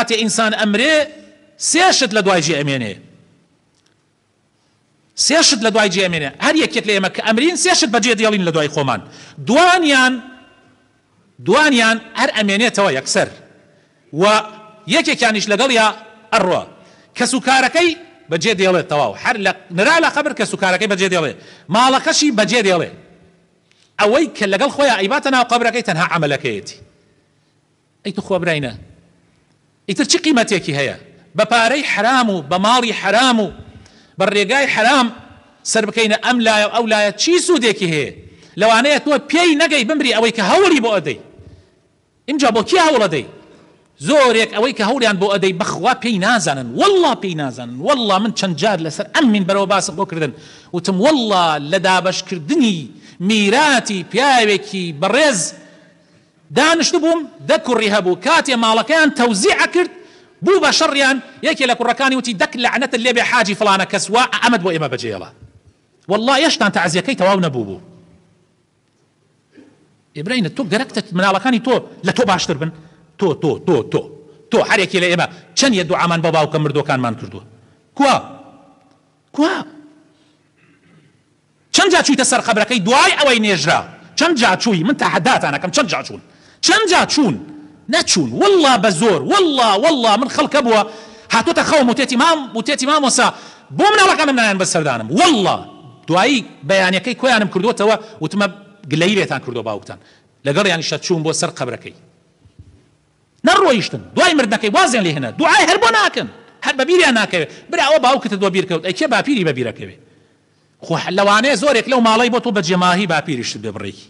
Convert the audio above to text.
کاتێ ئینسان ئەمرێ سێشت لە دوای جێ ئەمێنێ، سێشت لە دوای جێ ئەمێنێ. هەر یەکێک لە ئێمە کە ئەمرین سێشت بەجێ دێڵین لە دوای خۆمان، دوانیان هەر ئەمێنێتەوە یەکسەر و یەکێکیانیش لەگەڵ یا ئەڕۆ کە سوکارەکەی بەجێ دێڵێت تەواو، هەر نرا لە قەبر کە سوکارەکەی بەجێ دێڵێ، ماڵەکەشی بەجێ دێڵێ. ئەوەی کە لەگەڵ خۆیان ئەیباتە ناو قەبرەکەی تەنها عەمەلەکەیەتی. ئەی تو خۆ براینە، ئیتر چی قیمەتێکی هەیە؟ بە پارەی حرام و بە ماڵی حرام و بە ڕێگای حرام سەر بکەینە ئەم لایە و ئەو لایە چی سوودێکی هەیە؟ لەوانەیە تۆ پێی نەگەی بمری ئەوەی کە هەوڵی بۆ ئەدەی. اینجا بۆ کی هەوڵ ئەدەی؟ زۆرێک ئەوەی کە هەوڵیان بۆ ئەدەی بەخوا پێی نازانن، والله پێی نازانن. والله من چەند جار لەسەر ئەم مینبەرەوە باسم بۆ کردن، وتم والله لە دابەشکردنی میراتی پیاوێکی بەڕێز دانیشت بووم، دە کوڕی هەبوو، کاتێ ماڵەکەیان تەوزیع کرد بوو بە شەڕیان، یەکێ لە کوڕەکانی وتی دەک لەعنەتت لێ بێ حاجی فڵانە کەس، وا ئەمەد بۆ ئێمە بەجێڵە. والله یەشتان تەعزیەکەی تەواو نەبوو. ئیبراهیم تۆ گەرەکتت مناڵەکانی تۆ لە تۆ باشتر بن؟ تۆ هەر یەکێ لە ئێمە چەند یە دوعامان بۆ باوکە مردوەکانمان کردووە؟ کوا چەند جا چوویتە سەر قەبرەکەی دوای ئەوەی نێژرا؟ چەند جا چووی؟ من تەحەداتان ئەکەم چەند جا چوون؟ چەند جا چوون؟ نەچوون والله بە زۆر. والله من خەڵکە بووە هاتوۆتە خەوم وتێتی مامۆسا بۆ مناڵەکانم نایان بەسەردانم، والله دوایی بەیانەکەی کۆیانم کردوتەوە، وتمە گلەی لێتان کردو باوکتان، لەگەڵیانیشە چوون بۆ سەر قەبرەکەی نەڕۆیشتن، دوای مردنەکەی وازیان لێ هێنا، دوعای هەر بۆ ناکەن، هەر بە بیریان ناکەوێت. برا ئەوە باوکتت بۆ بیرکەوت، ئەی کێ باپیری بە بیرەکەوێ؟ خۆ لەوانەیە زۆرێک لەو ماڵەی بۆ تۆ بە جێماهی باپیریشت بێ بڕێکی